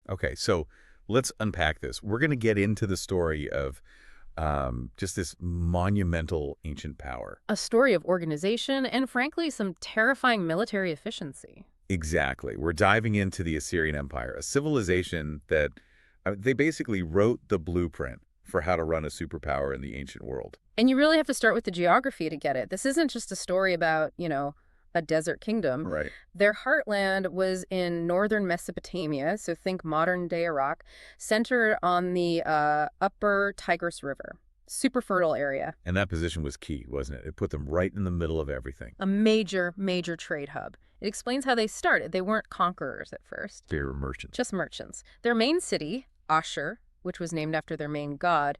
Okay, so let's unpack this. We're going to get into the story of just this monumental ancient power. A story of organization and, frankly, some terrifying military efficiency. Exactly. We're diving into the Assyrian Empire, a civilization that they basically wrote the blueprint for how to run a superpower in the ancient world. And you really have to start with the geography to get it. This isn't just a story about, a desert kingdom. Right. Their heartland was in northern Mesopotamia, so think modern-day Iraq, centered on the upper Tigris River. Super fertile area. And that position was key, wasn't it? It put them right in the middle of everything. A major, major trade hub. It explains how they started. They weren't conquerors at first. They were merchants. Just merchants. Their main city, Ashur, which was named after their main god,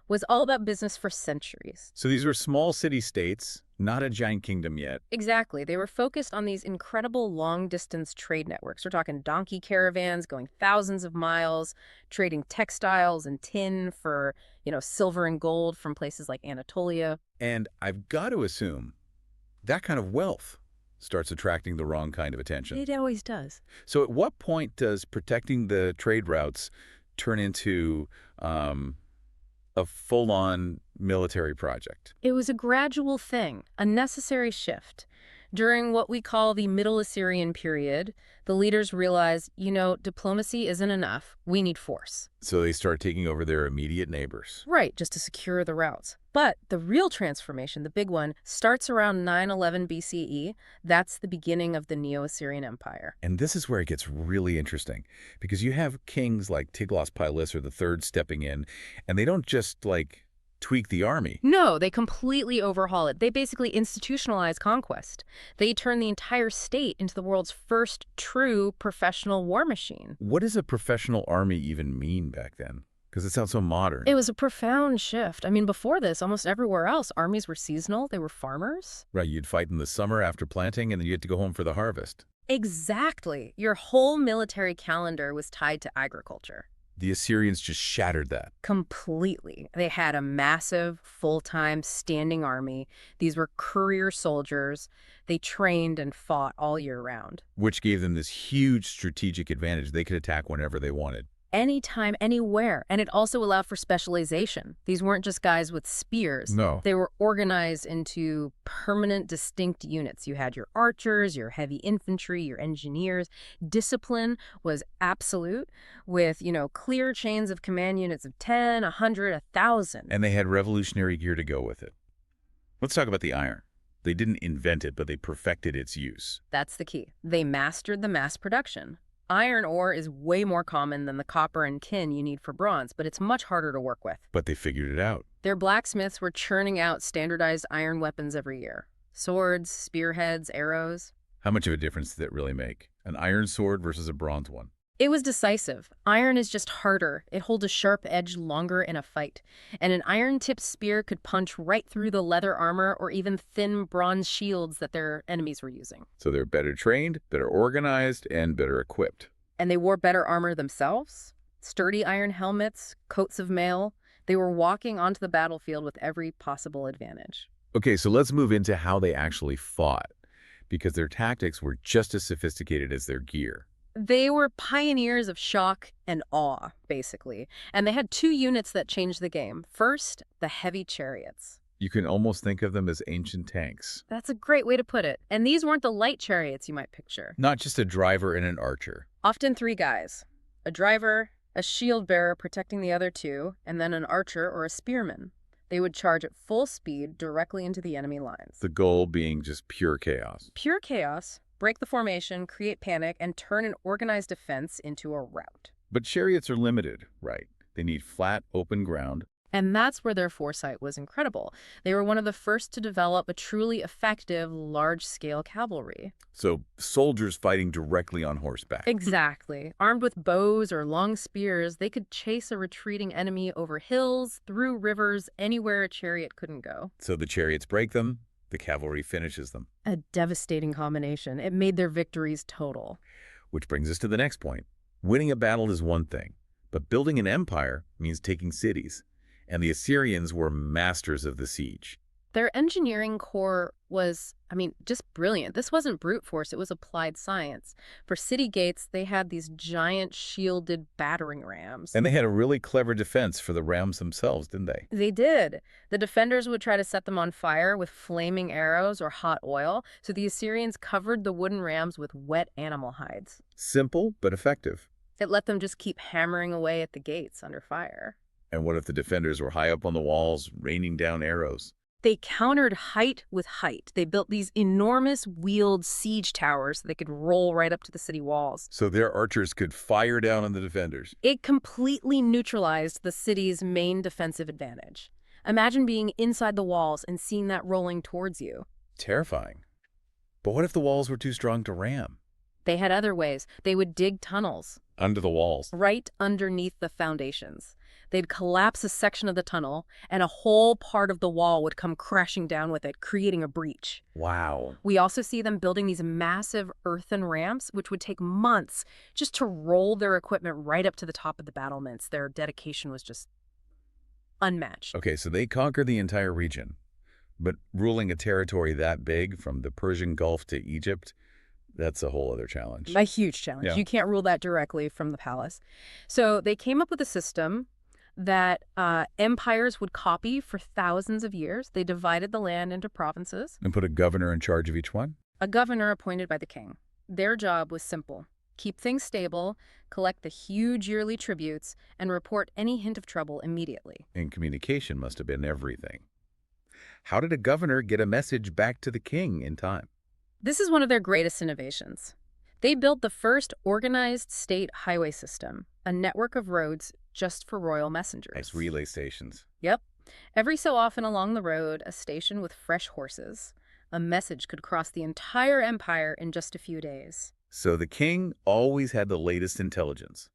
was all about business for centuries. So these were small city-states, not a giant kingdom yet. Exactly. They were focused on these incredible long-distance trade networks. We're talking donkey caravans going thousands of miles, trading textiles and tin for, silver and gold from places like Anatolia. And I've got to assume that kind of wealth starts attracting the wrong kind of attention. It always does. So at what point does protecting the trade routes turn into a full-on military project? It was a gradual thing, a necessary shift. During what we call the Middle Assyrian period, the leaders realized, diplomacy isn't enough. We need force. So they start taking over their immediate neighbors. Right, just to secure the routes. But the real transformation, the big one, starts around 911 BCE. That's the beginning of the Neo-Assyrian Empire. And this is where it gets really interesting, because you have kings like Tiglath-Pileser III stepping in, and they don't just, tweak the army. No, they completely overhaul it. They basically institutionalize conquest. They turn the entire state into the world's first true professional war machine. What does a professional army even mean back then? Because it sounds so modern. It was a profound shift. Before this, almost everywhere else, armies were seasonal. They were farmers. Right, you'd fight in the summer after planting, and then you had to go home for the harvest. Exactly. Your whole military calendar was tied to agriculture. The Assyrians just shattered that. Completely. They had a massive, full-time, standing army. These were career soldiers. They trained and fought all year round. Which gave them this huge strategic advantage. They could attack whenever they wanted. Anytime, anywhere. And it also allowed for specialization. These weren't just guys with spears. No. They were organized into permanent, distinct units. You had your archers, your heavy infantry, your engineers. Discipline was absolute with, clear chains of command units of 10, 100, 1,000. And they had revolutionary gear to go with it. Let's talk about the iron. They didn't invent it, but they perfected its use. That's the key. They mastered the mass production. Iron ore is way more common than the copper and tin you need for bronze, but it's much harder to work with. But they figured it out. Their blacksmiths were churning out standardized iron weapons every year. Swords, spearheads, arrows. How much of a difference did it really make? An iron sword versus a bronze one? It was decisive. Iron is just harder. It holds a sharp edge longer in a fight. And an iron-tipped spear could punch right through the leather armor or even thin bronze shields that their enemies were using. So they're better trained, better organized, and better equipped. And they wore better armor themselves. Sturdy iron helmets, coats of mail. They were walking onto the battlefield with every possible advantage. Okay, so let's move into how they actually fought, because their tactics were just as sophisticated as their gear. They were pioneers of shock and awe, basically. And they had two units that changed the game. First, the heavy chariots. You can almost think of them as ancient tanks. That's a great way to put it. And these weren't the light chariots you might picture. Not just a driver and an archer. Often three guys. A driver, a shield bearer protecting the other two, and then an archer or a spearman. They would charge at full speed directly into the enemy lines. The goal being just pure chaos. Pure chaos. Break the formation, create panic, and turn an organized defense into a rout. But chariots are limited, right? They need flat, open ground. And that's where their foresight was incredible. They were one of the first to develop a truly effective, large-scale cavalry. So soldiers fighting directly on horseback. Exactly. Armed with bows or long spears, they could chase a retreating enemy over hills, through rivers, anywhere a chariot couldn't go. So the chariots break them, the cavalry finishes them. A devastating combination. It made their victories total. Which brings us to the next point. Winning a battle is one thing, but building an empire means taking cities. And the Assyrians were masters of the siege. Their engineering core was, I mean, just brilliant. This wasn't brute force, it was applied science. For city gates, they had these giant shielded battering rams. And they had a really clever defense for the rams themselves, didn't they? They did. The defenders would try to set them on fire with flaming arrows or hot oil, so the Assyrians covered the wooden rams with wet animal hides. Simple, but effective. It let them just keep hammering away at the gates under fire. And what if the defenders were high up on the walls, raining down arrows? They countered height with height. They built these enormous wheeled siege towers that they could roll right up to the city walls. So their archers could fire down on the defenders. It completely neutralized the city's main defensive advantage. Imagine being inside the walls and seeing that rolling towards you. Terrifying. But what if the walls were too strong to ram? They had other ways. They would dig tunnels Under the walls. right underneath the foundations. They'd collapse a section of the tunnel, and a whole part of the wall would come crashing down with it, creating a breach. Wow. We also see them building these massive earthen ramps, which would take months just to roll their equipment right up to the top of the battlements. Their dedication was just unmatched. Okay, so they conquered the entire region. But ruling a territory that big, from the Persian Gulf to Egypt, that's a whole other challenge. A huge challenge. Yeah. You can't rule that directly from the palace. So they came up with a system that empires would copy for thousands of years. They divided the land into provinces. And put a governor in charge of each one? A governor appointed by the king. Their job was simple. Keep things stable, collect the huge yearly tributes, and report any hint of trouble immediately. And communication must have been everything. How did a governor get a message back to the king in time? This is one of their greatest innovations. They built the first organized state highway system, a network of roads just for royal messengers. As relay stations. Yep. Every so often along the road, a station with fresh horses. A message could cross the entire empire in just a few days. So the king always had the latest intelligence.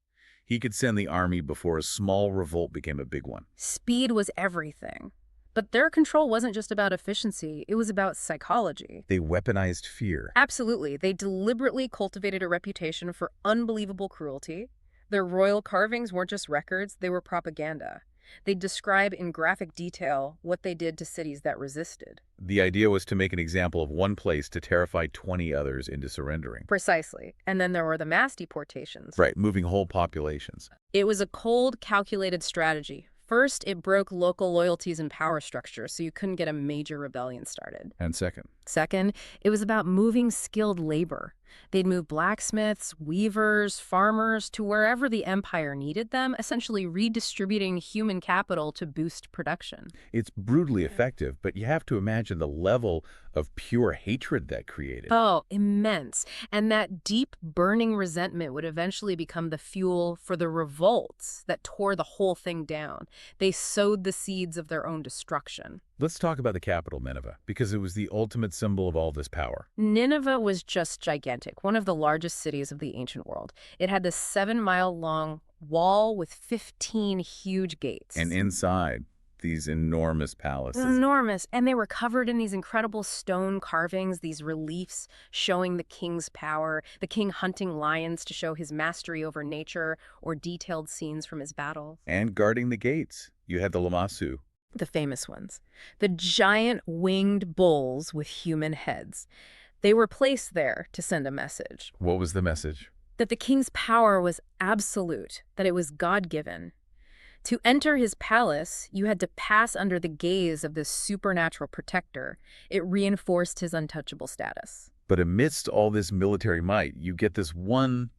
He could send the army before a small revolt became a big one. Speed was everything. But their control wasn't just about efficiency, it was about psychology. They weaponized fear. Absolutely. They deliberately cultivated a reputation for unbelievable cruelty. Their royal carvings weren't just records, they were propaganda. They'd describe in graphic detail what they did to cities that resisted. The idea was to make an example of one place to terrify 20 others into surrendering. Precisely. And then there were the mass deportations. Right, moving whole populations. It was a cold, calculated strategy. First, it broke local loyalties and power structures, so you couldn't get a major rebellion started. And second, Second, it was about moving skilled labor. They'd move blacksmiths, weavers, farmers to wherever the empire needed them, essentially redistributing human capital to boost production. it's brutally effective, but you have to imagine the level of pure hatred that created. Oh, immense. And that deep, burning resentment would eventually become the fuel for the revolts that tore the whole thing down. They sowed the seeds of their own destruction. Let's talk about the capital, Nineveh, because it was the ultimate symbol of all this power. Nineveh was just gigantic, one of the largest cities of the ancient world. It had this 7-mile-long wall with 15 huge gates. And inside, these enormous palaces. Enormous. And they were covered in these incredible stone carvings, these reliefs showing the king's power, the king hunting lions to show his mastery over nature, or detailed scenes from his battles. And guarding the gates, you had the Lamassu. The famous ones. The giant winged bulls with human heads. They were placed there to send a message. What was the message? That the king's power was absolute, that it was God-given. To enter his palace, you had to pass under the gaze of this supernatural protector. It reinforced his untouchable status. But amidst all this military might, you get this one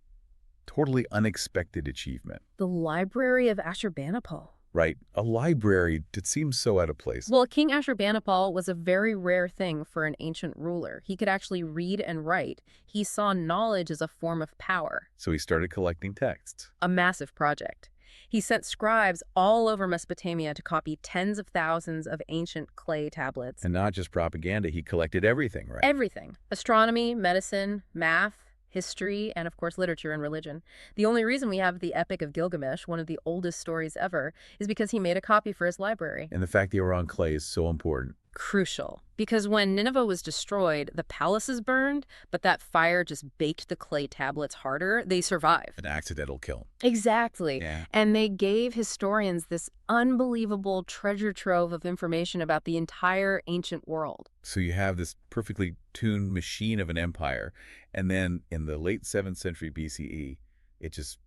totally unexpected achievement. The library of Ashurbanipal. Right? A library that seems so out of place. Well, King Ashurbanipal was a very rare thing for an ancient ruler. He could actually read and write. He saw knowledge as a form of power. So he started collecting texts. A massive project. He sent scribes all over Mesopotamia to copy tens of thousands of ancient clay tablets. And not just propaganda, he collected everything, right? Everything. Astronomy, medicine, math, history, and of course literature and religion. The only reason we have the Epic of Gilgamesh, one of the oldest stories ever, is because he made a copy for his library. And the fact they were on clay is so important. Crucial, because when Nineveh was destroyed, the palaces burned, but that fire just baked the clay tablets harder. They survived. An accidental kill. Exactly. Yeah. And they gave historians this unbelievable treasure trove of information about the entire ancient world. So you have this perfectly tuned machine of an empire, and then in the late 7th century BCE, it just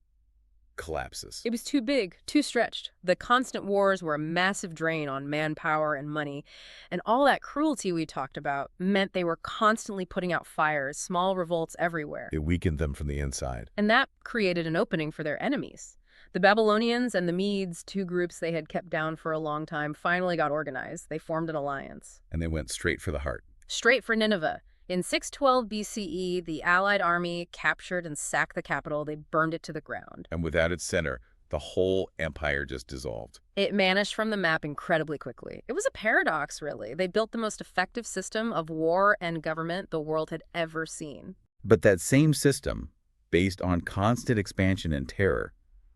collapses. It was too big, too stretched. The constant wars were a massive drain on manpower and money. And all that cruelty we talked about meant they were constantly putting out fires, small revolts everywhere. It weakened them from the inside. And that created an opening for their enemies. The Babylonians and the Medes, two groups they had kept down for a long time, finally got organized. They formed an alliance. And they went straight for the heart. Straight for Nineveh. In 612 BCE, the Allied army captured and sacked the capital. They burned it to the ground. And without its center, the whole empire just dissolved. It vanished from the map incredibly quickly. It was a paradox, really. They built the most effective system of war and government the world had ever seen. But that same system, based on constant expansion and terror,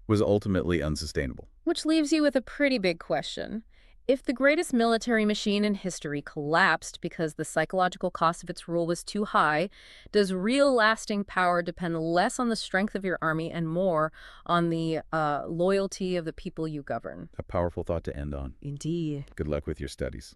was ultimately unsustainable. Which leaves you with a pretty big question. If the greatest military machine in history collapsed because the psychological cost of its rule was too high, does real lasting power depend less on the strength of your army and more on the loyalty of the people you govern? A powerful thought to end on. Indeed. Good luck with your studies.